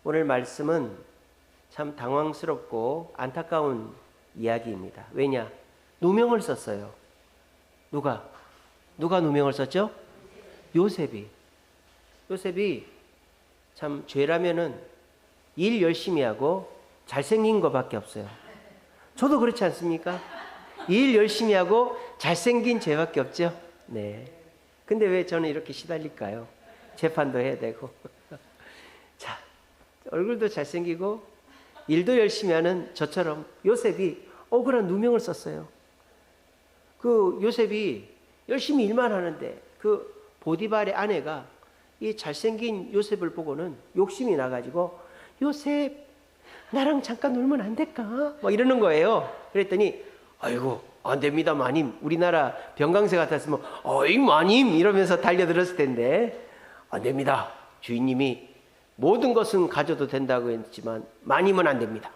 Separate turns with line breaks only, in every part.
오늘 말씀은 참 당황스럽고 안타까운 이야기입니다. 왜냐? 누명을 썼어요. 누가 누명을 썼죠? 요셉이 참 죄라면은 일 열심히 하고 잘생긴 것밖에 없어요. 저도 그렇지 않습니까? 일 열심히 하고 잘생긴 죄밖에 없죠. 네. 근데 왜 저는 이렇게 시달릴까요? 재판도 해야 되고 자, 얼굴도 잘생기고 일도 열심히 하는 저처럼 요셉이 억울한 누명을 썼어요. 그 요셉이 열심히 일만 하는데 그 보디발의 아내가 이 잘생긴 요셉을 보고는 욕심이 나가지고 요셉 나랑 잠깐 놀면 안 될까? 막 이러는 거예요. 그랬더니 아이고 안 됩니다 마님. 우리나라 병강세 같았으면 어이 마님 이러면서 달려들었을 텐데 안 됩니다. 주인님이 모든 것은 가져도 된다고 했지만 마님은 안 됩니다.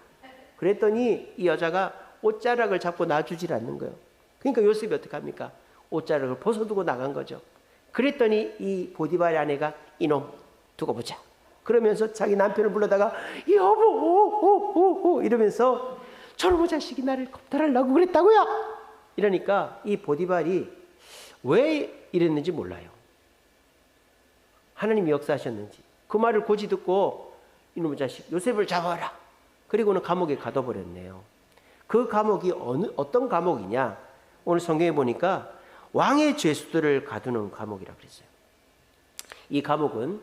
그랬더니 이 여자가 옷자락을 잡고 놔주질 않는 거예요. 그러니까 요셉이 어떻게 합니까? 옷자락을 벗어두고 나간 거죠. 그랬더니 이 보디발의 아내가 이놈 두고 보자 그러면서 자기 남편을 불러다가 여보 이러면서 저놈의 자식이 나를 겁탈하려고 그랬다고요. 이러니까 이 보디발이 왜 이랬는지 몰라요. 하나님이 역사하셨는지 그 말을 고지 듣고 이놈의 자식 요셉을 잡아라. 그리고는 감옥에 가둬버렸네요. 그 감옥이 어떤 감옥이냐? 오늘 성경에 보니까 왕의 죄수들을 가두는 감옥이라고 그랬어요. 이 감옥은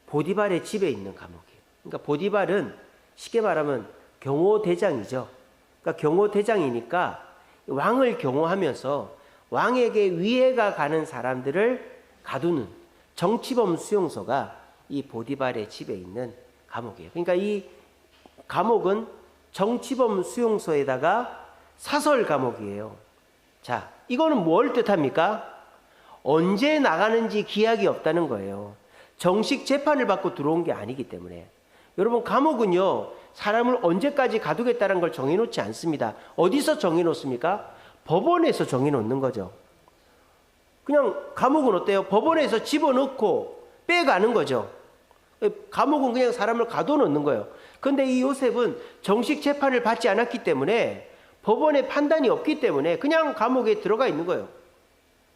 보디발의 집에 있는 감옥이에요. 그러니까 보디발은 쉽게 말하면 경호대장이죠. 그러니까 경호대장이니까 왕을 경호하면서 왕에게 위해가 가는 사람들을 가두는 정치범 수용소가 이 보디발의 집에 있는 감옥이에요. 그러니까 이 감옥은 정치범 수용소에다가 사설 감옥이에요. 자, 이거는 뭘 뜻합니까? 언제 나가는지 기약이 없다는 거예요. 정식 재판을 받고 들어온 게 아니기 때문에. 여러분, 감옥은요, 사람을 언제까지 가두겠다는 걸 정해놓지 않습니다. 어디서 정해놓습니까? 법원에서 정해놓는 거죠. 그냥 감옥은 어때요? 법원에서 집어넣고 빼가는 거죠. 감옥은 그냥 사람을 가둬놓는 거예요. 그런데 이 요셉은 정식 재판을 받지 않았기 때문에 법원의 판단이 없기 때문에 그냥 감옥에 들어가 있는 거예요.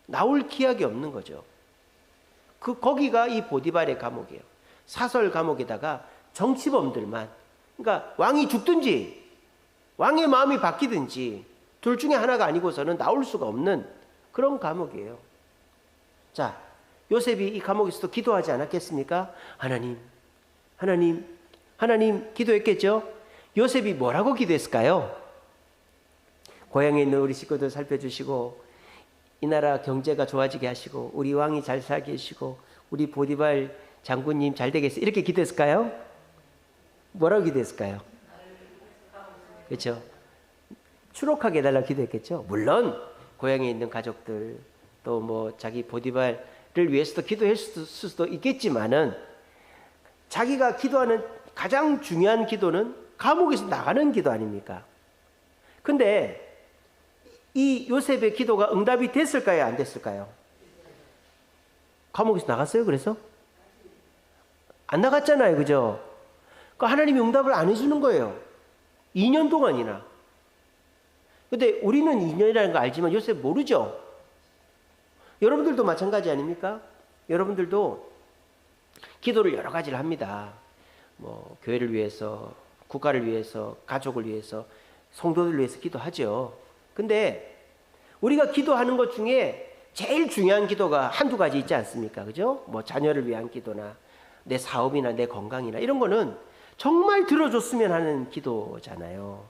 나올 기약이 없는 거죠. 거기가 이 보디발의 감옥이에요. 사설 감옥에다가 정치범들만, 그러니까 왕이 죽든지 왕의 마음이 바뀌든지 둘 중에 하나가 아니고서는 나올 수가 없는 그런 감옥이에요. 자, 요셉이 이 감옥에서도 기도하지 않았겠습니까? 하나님 기도했겠죠? 요셉이 뭐라고 기도했을까요? 고향에 있는 우리 식구들 살펴주시고 이 나라 경제가 좋아지게 하시고 우리 왕이 잘 살게 해주시고 우리 보디발 장군님 잘 되겠어요. 이렇게 기도했을까요? 뭐라고 기도했을까요? 그렇죠? 추록하게 해달라고 기도했겠죠? 물론 고향에 있는 가족들 또 뭐 자기 보디발을 위해서도 기도했을 수도 있겠지만은 자기가 기도하는 가장 중요한 기도는 감옥에서 나가는 기도 아닙니까? 근데 이 요셉의 기도가 응답이 됐을까요? 안 됐을까요? 감옥에서 나갔어요? 그래서? 안 나갔잖아요. 그죠? 그러니까 하나님이 응답을 안 해주는 거예요. 2년 동안이나. 근데 우리는 2년이라는 거 알지만 요셉 모르죠? 여러분들도 마찬가지 아닙니까? 여러분들도 기도를 여러 가지를 합니다. 뭐 교회를 위해서, 국가를 위해서, 가족을 위해서, 성도들을 위해서 기도하죠. 근데 우리가 기도하는 것 중에 제일 중요한 기도가 한두 가지 있지 않습니까? 그죠? 뭐 자녀를 위한 기도나 내 사업이나 내 건강이나 이런 거는 정말 들어줬으면 하는 기도잖아요.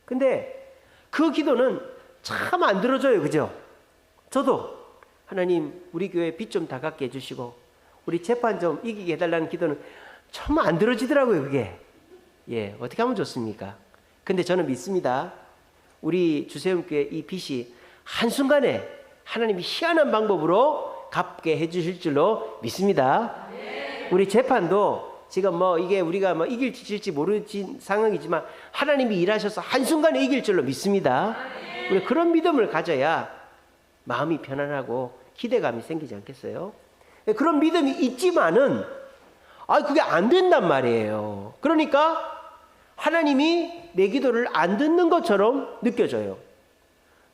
근데 그 기도는 참 안 들어줘요. 그죠? 저도 하나님 우리 교회 빚 좀 다 갚게 해주시고 우리 재판 좀 이기게 해달라는 기도는 참 안 들어지더라고요. 그게. 예, 어떻게 하면 좋습니까? 근데 저는 믿습니다. 우리 주세움교회 이 빚이 한순간에 하나님이 희한한 방법으로 갚게 해주실 줄로 믿습니다. 우리 재판도 지금 뭐 이게 우리가 뭐 이길지 질지 모르진 상황이지만 하나님이 일하셔서 한순간에 이길 줄로 믿습니다. 우리 그런 믿음을 가져야 마음이 편안하고 기대감이 생기지 않겠어요? 그런 믿음이 있지만은 그게 안 된단 말이에요. 그러니까 하나님이 내 기도를 안 듣는 것처럼 느껴져요.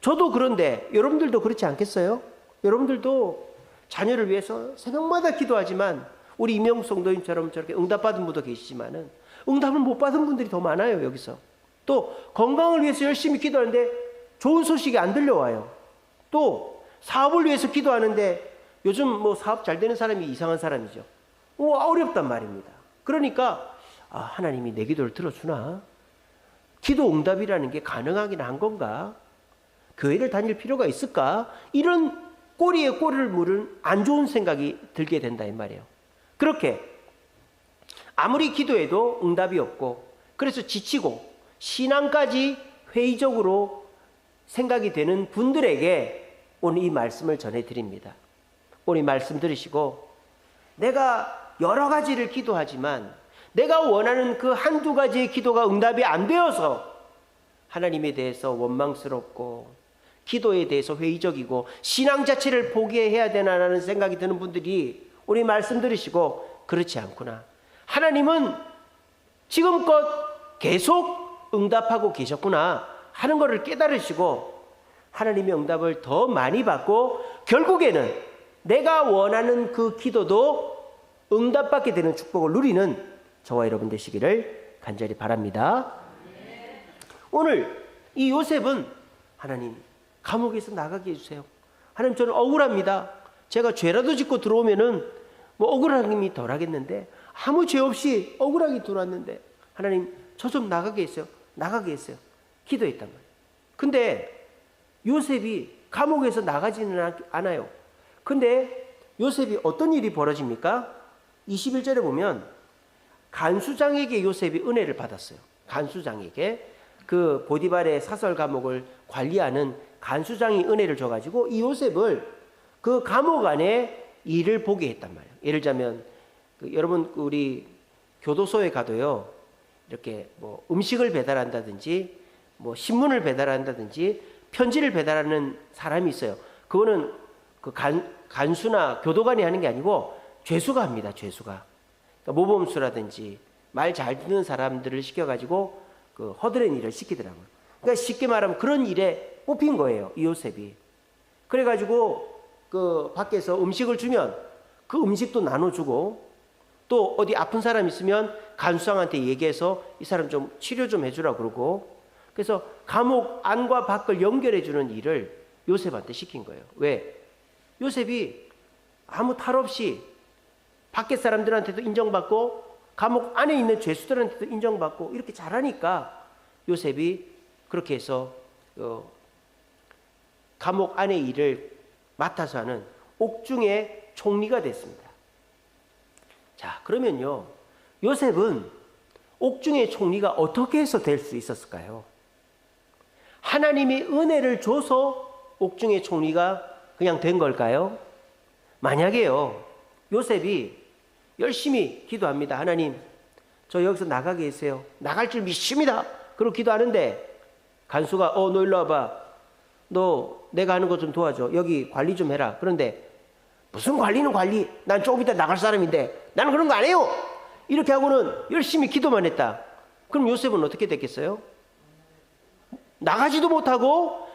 저도 그런데 여러분들도 그렇지 않겠어요? 여러분들도 자녀를 위해서 새벽마다 기도하지만 우리 이명숙 성도님처럼 저렇게 응답받은 분도 계시지만은 응답을 못 받은 분들이 더 많아요. 여기서 또 건강을 위해서 열심히 기도하는데 좋은 소식이 안 들려와요. 또 사업을 위해서 기도하는데 요즘 뭐 사업 잘 되는 사람이 이상한 사람이죠. 어렵단 말입니다. 그러니까 하나님이 내 기도를 들어주나? 기도 응답이라는 게 가능하긴 한 건가? 교회를 다닐 필요가 있을까? 이런 꼬리에 꼬리를 물은 안 좋은 생각이 들게 된다 이 말이에요. 그렇게 아무리 기도해도 응답이 없고 그래서 지치고 신앙까지 회의적으로 생각이 되는 분들에게 오늘 이 말씀을 전해드립니다. 오늘 이 말씀 들으시고 내가 여러 가지를 기도하지만 내가 원하는 그 한두 가지의 기도가 응답이 안 되어서 하나님에 대해서 원망스럽고 기도에 대해서 회의적이고 신앙 자체를 포기해야 되나라는 생각이 드는 분들이 우리 말씀 들으시고 그렇지 않구나. 하나님은 지금껏 계속 응답하고 계셨구나 하는 것을 깨달으시고 하나님의 응답을 더 많이 받고 결국에는 내가 원하는 그 기도도 응답받게 되는 축복을 누리는 저와 여러분 되시기를 간절히 바랍니다. 오늘 이 요셉은 하나님 감옥에서 나가게 해주세요. 하나님 저는 억울합니다. 제가 죄라도 짓고 들어오면은 뭐 억울한 힘이 덜 하겠는데 아무 죄 없이 억울하게 들어왔는데 하나님 저 좀 나가게 했어요. 나가게 했어요. 기도했단 말이에요. 근데 요셉이 감옥에서 나가지는 않아요. 근데 요셉이 어떤 일이 벌어집니까? 21절에 보면 간수장에게 요셉이 은혜를 받았어요. 간수장에게 그 보디발의 사설 감옥을 관리하는 간수장이 은혜를 줘가지고 이 요셉을 그 감옥 안에 일을 보게 했단 말이에요. 예를 들자면 여러분 우리 교도소에 가도요 이렇게 뭐 음식을 배달한다든지 뭐 신문을 배달한다든지 편지를 배달하는 사람이 있어요. 그거는 그 간수나 교도관이 하는 게 아니고 죄수가 합니다. 죄수가. 그러니까 모범수라든지 말 잘 듣는 사람들을 시켜가지고 그 허드렛 일을 시키더라고요. 그러니까 쉽게 말하면 그런 일에 뽑힌 거예요. 이 요셉이. 그래가지고 그 밖에서 음식을 주면 그 음식도 나눠주고 또 어디 아픈 사람 있으면 간수장한테 얘기해서 이 사람 좀 치료 좀 해주라 그러고 그래서 감옥 안과 밖을 연결해주는 일을 요셉한테 시킨 거예요. 왜? 요셉이 아무 탈 없이 밖에 사람들한테도 인정받고 감옥 안에 있는 죄수들한테도 인정받고 이렇게 잘하니까 요셉이 그렇게 해서 감옥 안의 일을 맡아서 하는 옥중의 총리가 됐습니다. 자, 그러면요 요셉은 옥중의 총리가 어떻게 해서 될 수 있었을까요? 하나님이 은혜를 줘서 옥중의 총리가 그냥 된 걸까요? 만약에요 요셉이 열심히 기도합니다. 하나님 저 여기서 나가게 해주세요. 나갈 줄 믿습니다. 그러고 기도하는데 간수가 너 일로 와봐. 너 내가 하는 것 좀 도와줘. 여기 관리 좀 해라. 그런데 무슨 관리는 관리. 난 조금 이따 나갈 사람인데 나는 그런 거 안 해요. 이렇게 하고는 열심히 기도만 했다. 그럼 요셉은 어떻게 됐겠어요? 나가지도 못하고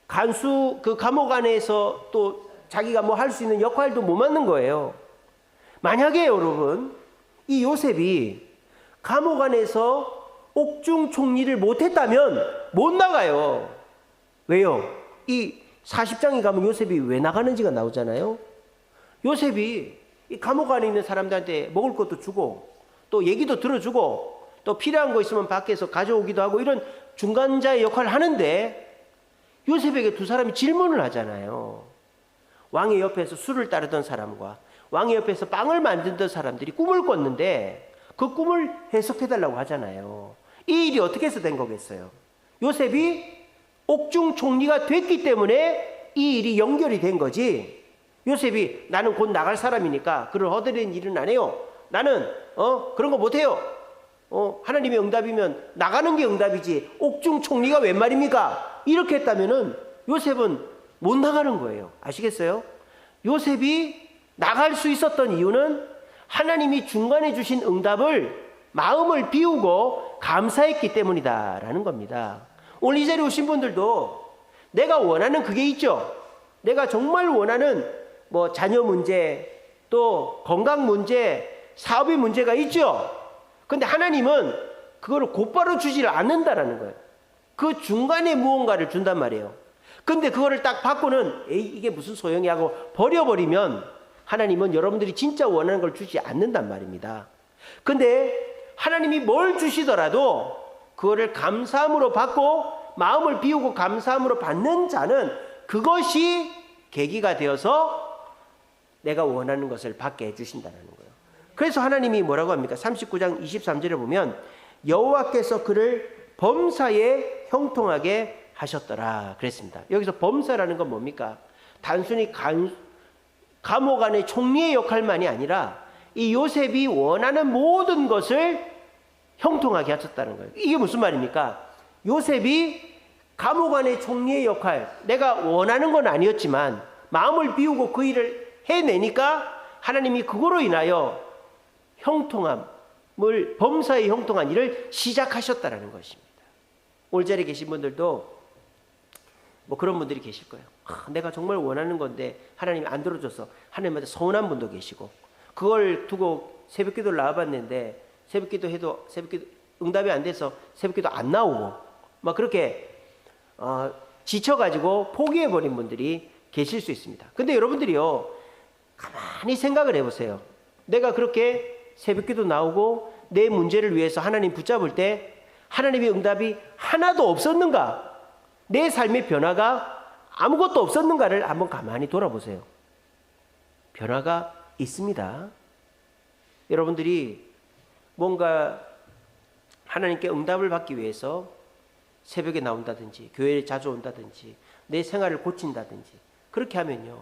간수 그 감옥 안에서 또 자기가 뭐 할 수 있는 역할도 못 맡는 거예요. 만약에 여러분 이 요셉이 감옥 안에서 옥중 총리를 못했다면 못 나가요. 왜요? 이 40장에 가면 요셉이 왜 나가는지가 나오잖아요. 요셉이 이 감옥 안에 있는 사람들한테 먹을 것도 주고 또 얘기도 들어주고 또 필요한 거 있으면 밖에서 가져오기도 하고 이런 중간자의 역할을 하는데 요셉에게 두 사람이 질문을 하잖아요. 왕의 옆에서 술을 따르던 사람과 왕의 옆에서 빵을 만들던 사람들이 꿈을 꿨는데 그 꿈을 해석해달라고 하잖아요. 이 일이 어떻게 해서 된 거겠어요? 요셉이 옥중 총리가 됐기 때문에 이 일이 연결이 된 거지. 요셉이 나는 곧 나갈 사람이니까 그를 허드렛 일은 안 해요. 나는 그런 거 못해요. 하나님의 응답이면 나가는 게 응답이지 옥중 총리가 웬 말입니까? 이렇게 했다면은 요셉은 못 나가는 거예요. 아시겠어요? 요셉이 나갈 수 있었던 이유는 하나님이 중간에 주신 응답을 마음을 비우고 감사했기 때문이다라는 겁니다. 오늘 이 자리에 오신 분들도 내가 원하는 그게 있죠. 내가 정말 원하는 뭐 자녀 문제, 또 건강 문제, 사업의 문제가 있죠. 근데 하나님은 그거를 곧바로 주지를 않는다라는 거예요. 그 중간에 무언가를 준단 말이에요. 근데 그거를 딱 받고는 에이 이게 무슨 소용이 하고 버려버리면 하나님은 여러분들이 진짜 원하는 걸 주지 않는단 말입니다. 근데 하나님이 뭘 주시더라도 그거를 감사함으로 받고 마음을 비우고 감사함으로 받는 자는 그것이 계기가 되어서 내가 원하는 것을 받게 해주신다는 거예요. 그래서 하나님이 뭐라고 합니까? 39장 23절에 보면 여호와께서 그를 범사에 형통하게 하셨더라 그랬습니다. 여기서 범사라는 건 뭡니까? 단순히 감옥 안의 총리의 역할만이 아니라 이 요셉이 원하는 모든 것을 형통하게 하셨다는 거예요. 이게 무슨 말입니까? 요셉이 감옥 안의 총리의 역할, 내가 원하는 건 아니었지만 마음을 비우고 그 일을 해내니까 하나님이 그거로 인하여 형통함을, 범사의 형통한 일을 시작하셨다는 것입니다. 오늘 자리에 계신 분들도 뭐 그런 분들이 계실 거예요. 내가 정말 원하는 건데 하나님이 안 들어줘서 하나님한테 서운한 분도 계시고, 그걸 두고 새벽기도를 나와봤는데 새벽기도 해도 새벽기도 응답이 안 돼서 새벽기도 안 나오고 막 그렇게 지쳐가지고 포기해버린 분들이 계실 수 있습니다. 근데 여러분들이요, 가만히 생각을 해보세요. 내가 그렇게 새벽기도 나오고 내 문제를 위해서 하나님 붙잡을 때 하나님의 응답이 하나도 없었는가? 내 삶의 변화가 아무것도 없었는가를 한번 가만히 돌아보세요. 변화가 있습니다. 여러분들이 뭔가 하나님께 응답을 받기 위해서 새벽에 나온다든지 교회에 자주 온다든지 내 생활을 고친다든지 그렇게 하면요,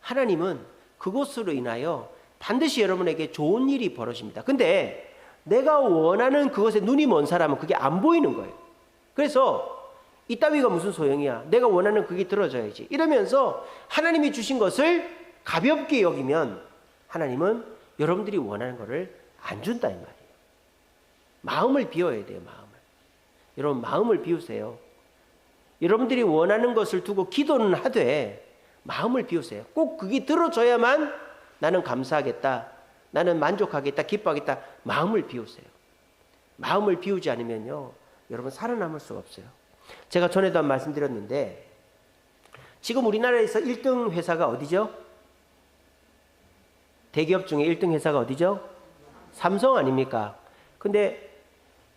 하나님은 그것으로 인하여 반드시 여러분에게 좋은 일이 벌어집니다. 근데 내가 원하는 그것에 눈이 먼 사람은 그게 안 보이는 거예요. 그래서 이따위가 무슨 소용이야, 내가 원하는 그게 들어져야지 이러면서 하나님이 주신 것을 가볍게 여기면 하나님은 여러분들이 원하는 것을 안 준다 이 말이에요. 마음을 비워야 돼요. 마음을. 여러분 마음을 비우세요. 여러분들이 원하는 것을 두고 기도는 하되 마음을 비우세요. 꼭 그게 들어줘야만 나는 감사하겠다, 나는 만족하겠다, 기뻐하겠다. 마음을 비우세요. 마음을 비우지 않으면요, 여러분 살아남을 수가 없어요. 제가 전에도 한 말씀 드렸는데 지금 우리나라에서 1등 회사가 어디죠? 대기업 중에 1등 회사가 어디죠? 삼성 아닙니까? 근데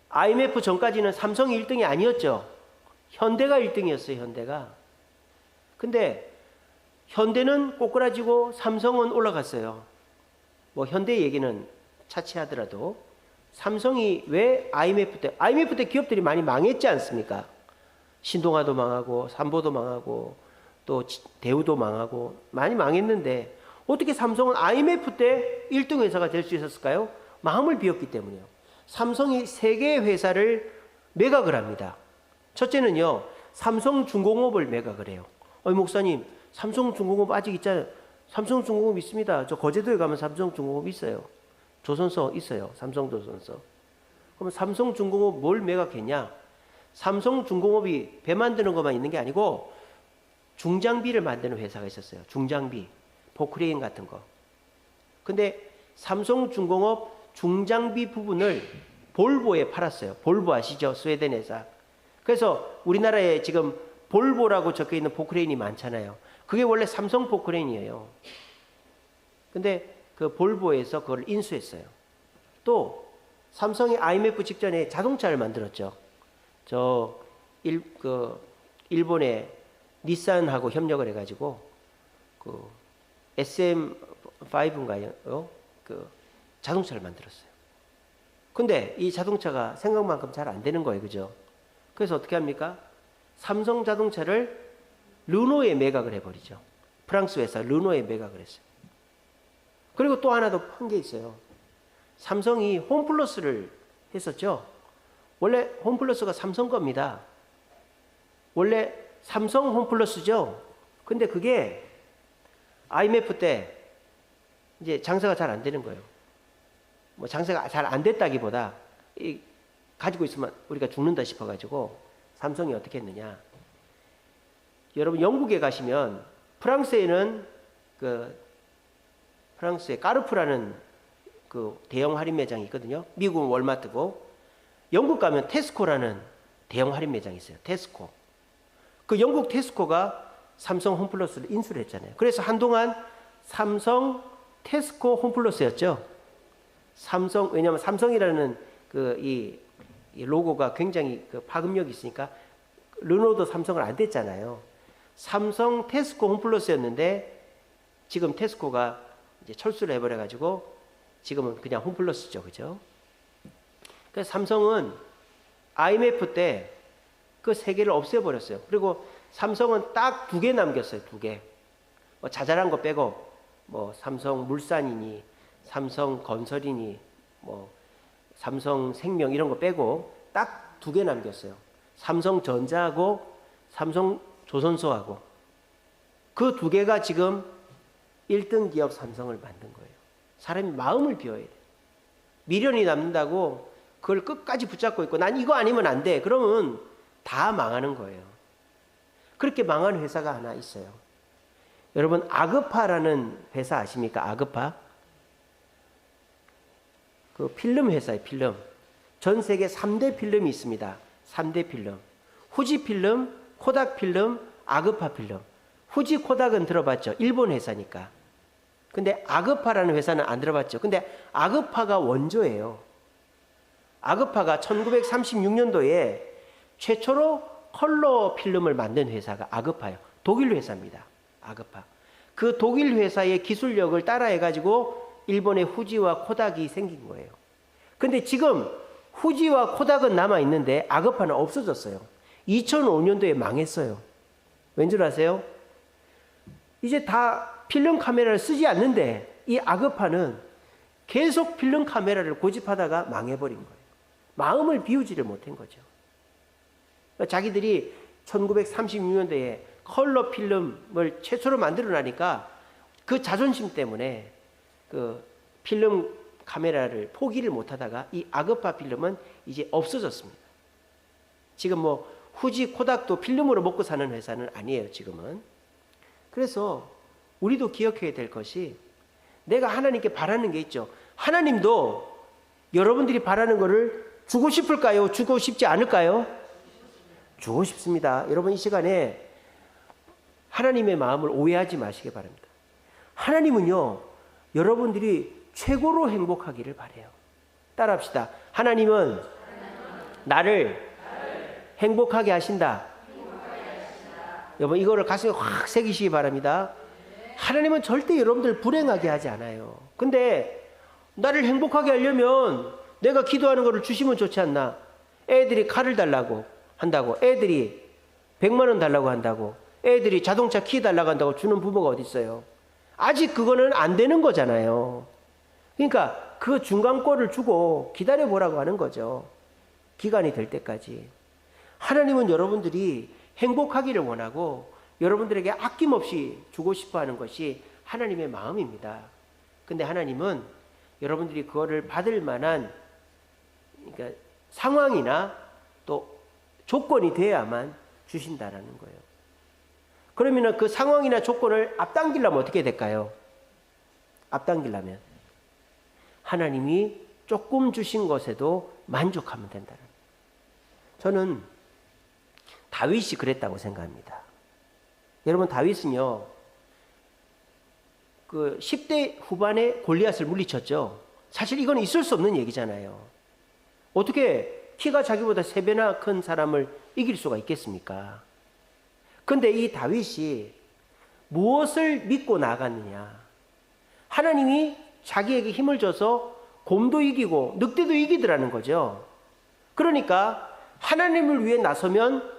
IMF 전까지는 삼성이 1등이 아니었죠. 현대가 1등이었어요. 현대가. 근데 현대는 꼬꾸라지고 삼성은 올라갔어요. 뭐 현대 얘기는 차치하더라도 삼성이 왜 IMF 때 기업들이 많이 망했지 않습니까? 신동아도 망하고 삼보도 망하고 또 대우도 망하고 많이 망했는데 어떻게 삼성은 IMF 때 1등 회사가 될 수 있었을까요? 마음을 비웠기 때문이에요. 삼성이 3개의 회사를 매각을 합니다. 첫째는요, 삼성중공업을 매각을 해요. 목사님, 삼성중공업 아직 있잖아요. 삼성중공업 있습니다. 저 거제도에 가면 삼성중공업 있어요. 조선소 있어요. 삼성조선소. 그럼 삼성중공업 뭘 매각했냐? 삼성중공업이 배 만드는 것만 있는 게 아니고 중장비를 만드는 회사가 있었어요. 중장비, 포크레인 같은 거. 근데 삼성중공업 중장비 부분을 볼보에 팔았어요. 볼보 아시죠? 스웨덴 회사. 그래서 우리나라에 지금 볼보라고 적혀있는 포크레인이 많잖아요. 그게 원래 삼성 포크레인이에요. 근데 그 볼보에서 그걸 인수했어요. 또 삼성이 IMF 직전에 자동차를 만들었죠. 일본의 닛산하고 협력을 해가지고 그 SM5인가요? 그 자동차를 만들었어요. 근데 이 자동차가 생각만큼 잘 안 되는 거예요. 그죠? 그래서 어떻게 합니까? 삼성 자동차를 르노에 매각을 해버리죠. 프랑스 회사 르노에 매각을 했어요. 그리고 또 하나 더 한 게 있어요. 삼성이 홈플러스를 했었죠. 원래 홈플러스가 삼성 겁니다. 원래 삼성 홈플러스죠. 근데 그게 IMF 때 이제 장사가 잘 안 되는 거예요. 뭐 장사가 잘 안 됐다기보다 가지고 있으면 우리가 죽는다 싶어가지고 삼성이 어떻게 했느냐. 여러분 영국에 가시면 프랑스에는 프랑스의 까르푸라는 그 대형 할인 매장이 있거든요. 미국은 월마트고 영국 가면 테스코라는 대형 할인 매장이 있어요. 테스코. 그 영국 테스코가 삼성 홈플러스를 인수를 했잖아요. 그래서 한동안 삼성 테스코 홈플러스였죠. 왜냐하면 삼성이라는 이 로고가 굉장히 파급력이 있으니까 르노도 삼성을 안 댔잖아요. 삼성 테스코 홈플러스였는데 지금 테스코가 이제 철수를 해버려가지고 지금은 그냥 홈플러스죠, 그죠? 그래서 삼성은 IMF 때 그 세 개를 없애버렸어요. 그리고 삼성은 딱 2개 남겼어요, 2개. 뭐 자잘한 거 빼고 뭐 삼성 물산이니, 삼성 건설이니, 뭐 삼성 생명 이런 거 빼고 딱 2개 남겼어요. 삼성전자하고 삼성 조선소하고 그 2개가 지금 1등 기업 삼성을 만든 거예요. 사람이 마음을 비워야 돼. 미련이 남는다고 그걸 끝까지 붙잡고 있고 난 이거 아니면 안 돼. 그러면 다 망하는 거예요. 그렇게 망한 회사가 하나 있어요. 여러분 아그파라는 회사 아십니까? 아그파? 그 필름 회사예요. 필름. 전 세계 3대 필름이 있습니다. 3대 필름. 후지 필름, 코닥 필름, 아그파 필름. 후지 코닥은 들어봤죠. 일본 회사니까. 근데 아그파라는 회사는 안 들어봤죠. 근데 아그파가 원조예요. 아그파가 1936년도에 최초로 컬러 필름을 만든 회사가 아그파예요. 독일 회사입니다. 아그파. 그 독일 회사의 기술력을 따라해가지고 일본의 후지와 코닥이 생긴 거예요. 근데 지금 후지와 코닥은 남아있는데 아그파는 없어졌어요. 2005년도에 망했어요. 왠줄 아세요? 이제 다 필름 카메라를 쓰지 않는데 이 아그파는 계속 필름 카메라를 고집하다가 망해버린 거예요. 마음을 비우지를 못한 거죠. 자기들이 1936년도에 컬러 필름을 최초로 만들어나니까 그 자존심 때문에 그 필름 카메라를 포기를 못하다가 이 아그파 필름은 이제 없어졌습니다. 지금 뭐 후지 코닥도 필름으로 먹고 사는 회사는 아니에요. 지금은. 그래서 우리도 기억해야 될 것이 내가 하나님께 바라는 게 있죠. 하나님도 여러분들이 바라는 거를 주고 싶을까요? 주고 싶지 않을까요? 주고 싶습니다. 여러분 이 시간에 하나님의 마음을 오해하지 마시기 바랍니다. 하나님은요, 여러분들이 최고로 행복하기를 바라요. 따라합시다. 하나님은 나를 행복하게 하신다. 여러분 이거를 가슴에 확 새기시기 바랍니다. 하나님은 절대 여러분들 불행하게 하지 않아요. 근데 나를 행복하게 하려면 내가 기도하는 거를 주시면 좋지 않나? 애들이 칼을 달라고 한다고, 애들이 100만 원 달라고 한다고, 애들이 자동차 키 달라고 한다고 주는 부모가 어디 있어요? 아직 그거는 안 되는 거잖아요. 그러니까 그 중간권을 주고 기다려보라고 하는 거죠. 기간이 될 때까지. 하나님은 여러분들이 행복하기를 원하고 여러분들에게 아낌없이 주고 싶어하는 것이 하나님의 마음입니다. 근데 하나님은 여러분들이 그거를 받을 만한 그러니까 상황이나 또 조건이 돼야만 주신다라는 거예요. 그러면 그 상황이나 조건을 앞당기려면 어떻게 될까요? 앞당기려면 하나님이 조금 주신 것에도 만족하면 된다는 거예요. 저는 다윗이 그랬다고 생각합니다. 여러분 다윗은요, 그 10대 후반에 골리앗을 물리쳤죠. 사실 이건 있을 수 없는 얘기잖아요. 어떻게 키가 자기보다 3배나 큰 사람을 이길 수가 있겠습니까? 근데 이 다윗이 무엇을 믿고 나갔느냐? 하나님이 자기에게 힘을 줘서 곰도 이기고 늑대도 이기더라는 거죠. 그러니까 하나님을 위해 나서면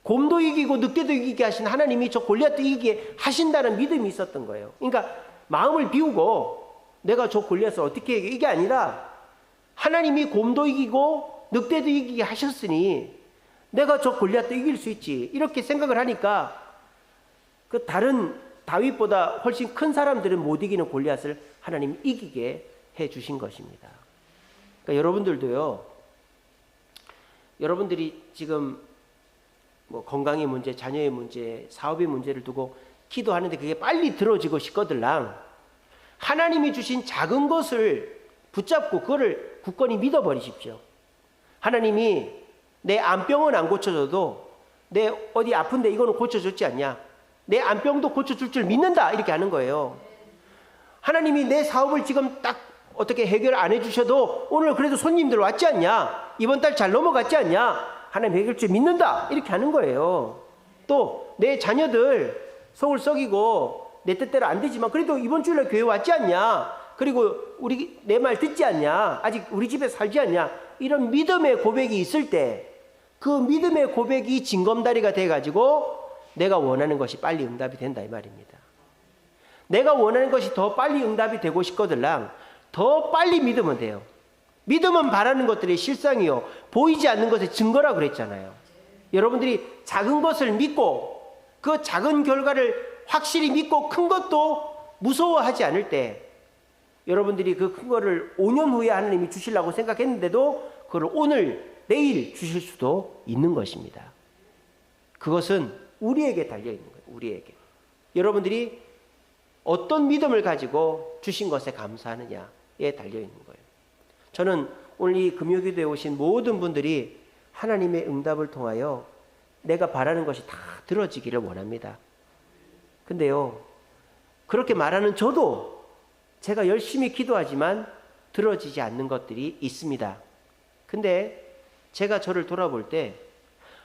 곰도 이기고 늑대도 이기게 하신 하나님이 저 골리앗도 이기게 하신다는 믿음이 있었던 거예요. 그러니까 마음을 비우고 내가 저 골리앗을 어떻게 이겨? 이게 아니라 하나님이 곰도 이기고 늑대도 이기게 하셨으니 내가 저 골리앗도 이길 수 있지. 이렇게 생각을 하니까 그 다른 다윗보다 훨씬 큰 사람들은 못 이기는 골리앗을 하나님이 이기게 해 주신 것입니다. 그러니까 여러분들도요, 여러분들이 지금 뭐 건강의 문제, 자녀의 문제, 사업의 문제를 두고 기도하는데 그게 빨리 들어지고 싶거들랑 하나님이 주신 작은 것을 붙잡고 그거를 굳건히 믿어버리십시오. 하나님이 내 안병은 안 고쳐줘도 내 어디 아픈데 이거는 고쳐줬지 않냐? 내 안병도 고쳐줄 줄 믿는다. 이렇게 하는 거예요. 하나님이 내 사업을 지금 딱 어떻게 해결 안 해주셔도 오늘 그래도 손님들 왔지 않냐? 이번 달 잘 넘어갔지 않냐? 하나님 해결 줄 믿는다. 이렇게 하는 거예요. 또 내 자녀들 속을 썩이고 내 뜻대로 안 되지만 그래도 이번 주일날 교회 왔지 않냐? 그리고 우리 내 말 듣지 않냐? 아직 우리 집에 살지 않냐? 이런 믿음의 고백이 있을 때 그 믿음의 고백이 징검다리가 돼가지고 내가 원하는 것이 빨리 응답이 된다 이 말입니다. 내가 원하는 것이 더 빨리 응답이 되고 싶거들랑 더 빨리 믿으면 돼요. 믿음은 바라는 것들의 실상이요 보이지 않는 것의 증거라고 그랬잖아요. 여러분들이 작은 것을 믿고 그 작은 결과를 확실히 믿고 큰 것도 무서워하지 않을 때 여러분들이 그 큰 거를 5년 후에 하나님이 주시려고 생각했는데도 그걸 오늘 내일 주실 수도 있는 것입니다. 그것은 우리에게 달려있는 거예요. 우리에게. 여러분들이 어떤 믿음을 가지고 주신 것에 감사하느냐에 달려있는 거예요. 저는 오늘 이 금요기도에 오신 모든 분들이 하나님의 응답을 통하여 내가 바라는 것이 다 들어지기를 원합니다. 근데요, 그렇게 말하는 저도 제가 열심히 기도하지만 들어지지 않는 것들이 있습니다. 근데 제가 저를 돌아볼 때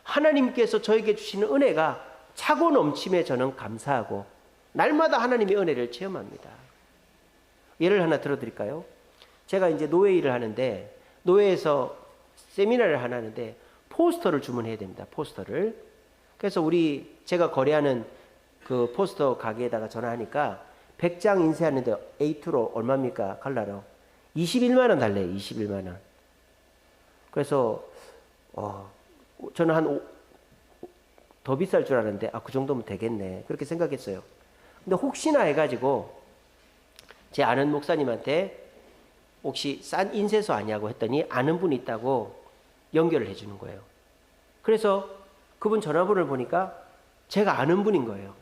하나님께서 저에게 주시는 은혜가 차고 넘침에 저는 감사하고 날마다 하나님의 은혜를 체험합니다. 예를 하나 들어드릴까요? 제가 이제 노예 일을 하는데 노예에서 세미나를 하나 하는데 포스터를 주문해야 됩니다. 포스터를. 그래서 제가 거래하는 그 포스터 가게에다가 전화하니까 100장 인쇄하는데 A2로 얼마입니까? 칼라로 21만 원 달래요. 21만 원. 그래서 저는 더 비쌀 줄 알았는데 그 정도면 되겠네. 그렇게 생각했어요. 근데 혹시나 해가지고 제 아는 목사님한테 혹시 싼 인쇄소 아니냐고 했더니 아는 분이 있다고 연결을 해주는 거예요. 그래서 그분 전화번호를 보니까 제가 아는 분인 거예요.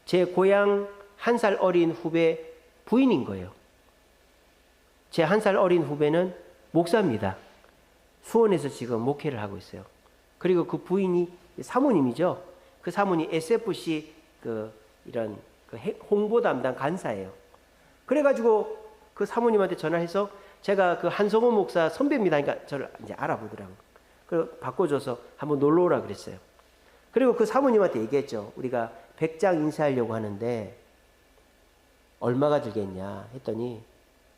제 고향 1살 어린 후배 부인인 거예요. 제 1살 어린 후배는 목사입니다. 수원에서 지금 목회를 하고 있어요. 그리고 그 부인이 사모님이죠. 그 사모님 SFC 이런 홍보 담당 간사예요. 그래가지고 그 사모님한테 전화해서 제가 그 한성호 목사 선배입니다. 그러니까 저를 이제 알아보더라고요. 그리고 바꿔줘서 한번 놀러 오라 그랬어요. 그리고 그 사모님한테 얘기했죠. 우리가 100장 인쇄하려고 하는데 얼마가 들겠냐 했더니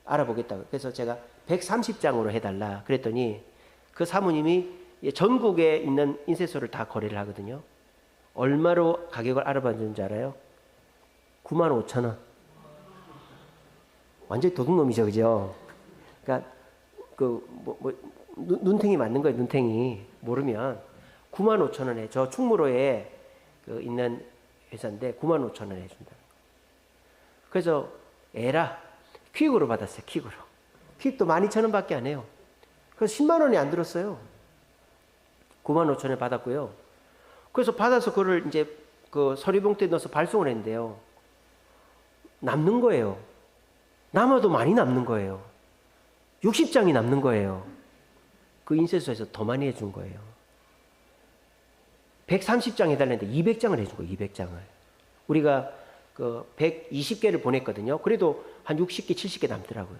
알아보겠다고. 그래서 제가 130장으로 해달라 그랬더니 그 사모님이 전국에 있는 인쇄소를 다 거래를 하거든요. 얼마로 가격을 알아봐 주는지 알아요? 95,000원. 완전히 도둑놈이죠, 그죠? 그러니까 눈탱이 맞는 거예요, 눈탱이. 모르면 95,000원에 저 충무로에 있는 회사인데 95,000원에 해준다. 그래서 에라 퀵으로 받았어요, 퀵으로. 퀵도 12,000원밖에 안 해요. 그래서 10만 원이 안 들었어요. 95,000원에 받았고요. 그래서 받아서 그걸 이제 그 서류봉투에 넣어서 발송을 했는데요. 남는 거예요. 남아도 많이 남는 거예요. 60장이 남는 거예요. 그 인쇄소에서 더 많이 해준 거예요. 130장 해달랬는데 200장을 해준 거예요. 200장을. 우리가 그 120개를 보냈거든요. 그래도 한 60개, 70개 남더라고요.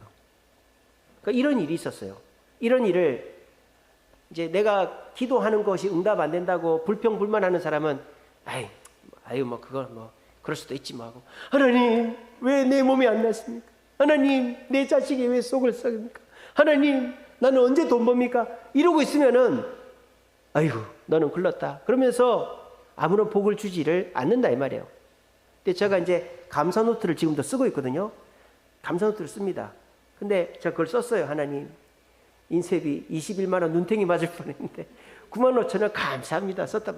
그러니까 이런 일이 있었어요. 이런 일을 이제 내가 기도하는 것이 응답 안 된다고 불평불만하는 사람은 아유 뭐 그걸 뭐 그럴 수도 있지 뭐 하고 하나님 왜 내 몸이 안 났습니까? 하나님 내 자식이 왜 속을 썩입니까? 하나님 나는 언제 돈 법니까? 이러고 있으면은 아이고 너는 글렀다. 그러면서 아무런 복을 주지를 않는다 이 말이에요. 근데 제가 이제 감사 노트를 지금도 쓰고 있거든요. 감사 노트를 씁니다. 근데 제가 그걸 썼어요. 하나님 인쇄비 21만 원 눈탱이 맞을 뻔했는데 95,000원 감사합니다. 썼다.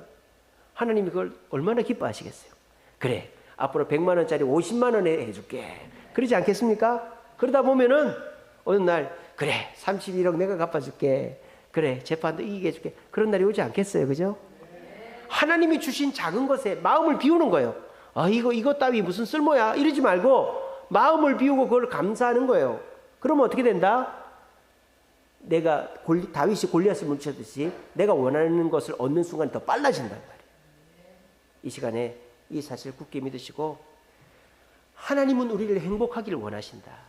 하나님이 그걸 얼마나 기뻐하시겠어요. 그래 앞으로 100만 원짜리 50만 원에 해줄게. 그러지 않겠습니까? 그러다 보면은 어느 날 그래 31억 내가 갚아줄게. 그래 재판도 이기게 해줄게. 그런 날이 오지 않겠어요? 그죠? 하나님이 주신 작은 것에 마음을 비우는 거예요. 이거 따위 무슨 쓸모야 이러지 말고 마음을 비우고 그걸 감사하는 거예요. 그러면 어떻게 된다? 내가 다윗이 골리앗을 물리쳤듯이 내가 원하는 것을 얻는 순간 더 빨라진단 말이에요. 이 시간에 이 사실 굳게 믿으시고 하나님은 우리를 행복하기를 원하신다.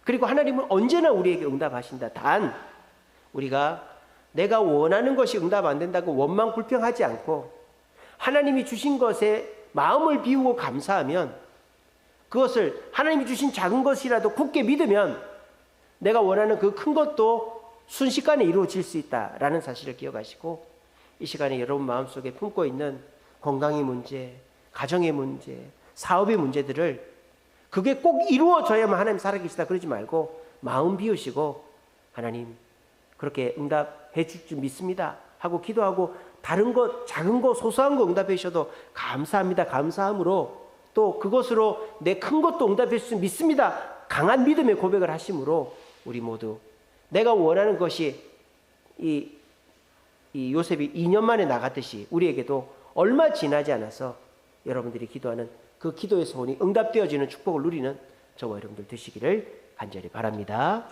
그리고 하나님은 언제나 우리에게 응답하신다. 단 우리가 내가 원하는 것이 응답 안 된다고 원망 불평하지 않고 하나님이 주신 것에 마음을 비우고 감사하면 그것을 하나님이 주신 작은 것이라도 굳게 믿으면 내가 원하는 그 큰 것도 순식간에 이루어질 수 있다라는 사실을 기억하시고 이 시간에 여러분 마음속에 품고 있는 건강의 문제, 가정의 문제, 사업의 문제들을 그게 꼭 이루어져야만 하나님 살아계시다 그러지 말고 마음 비우시고 하나님 그렇게 응답해 줄 줄 믿습니다 하고 기도하고 다른 것 작은 거 소소한 거 응답해 주셔도 감사합니다 감사함으로 또 그것으로 내 큰 것도 응답해 줄 줄 믿습니다 강한 믿음의 고백을 하심으로 우리 모두 내가 원하는 것이 이 요셉이 2년 만에 나갔듯이 우리에게도 얼마 지나지 않아서 여러분들이 기도하는 그 기도의 소원이 응답되어지는 축복을 누리는 저와 여러분들 되시기를 간절히 바랍니다.